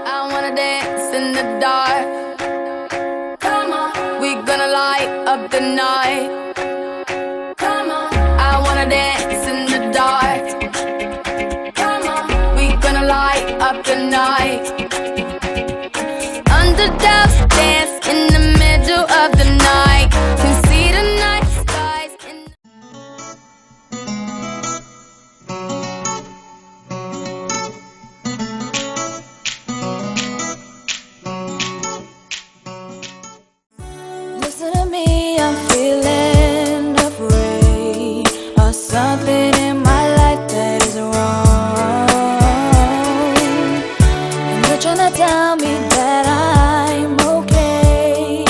I wanna dance in the dark. Come on, we gonna light up the night. Come on, I wanna dance in the dark. Come on, we gonna light up the night. Underdogs dance in the middle of the night. Can see the night skies in Listen to me, I'm feeling afraid of something in my life that is wrong. And you're trying to tell me that I'm okay.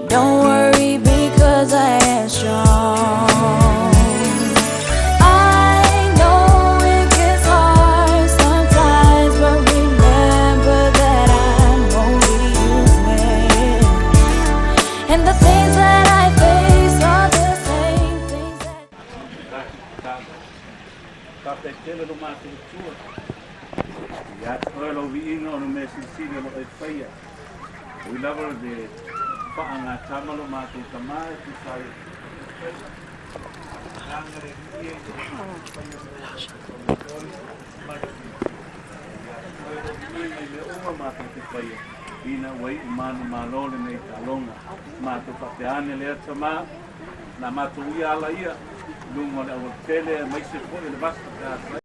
Don't worry because I am strong. I know it gets hard sometimes, but remember that I'm only human. And the things that I face are the same things that Kapetele do mato tua. Ya tolo viino no me sisile lo e faia. We love the faanga tamalo mato tamai tu sai. Ina wai manu malole nei talonga mato pateane le tama na mato ia la ia lungo le tele mai se pole le basta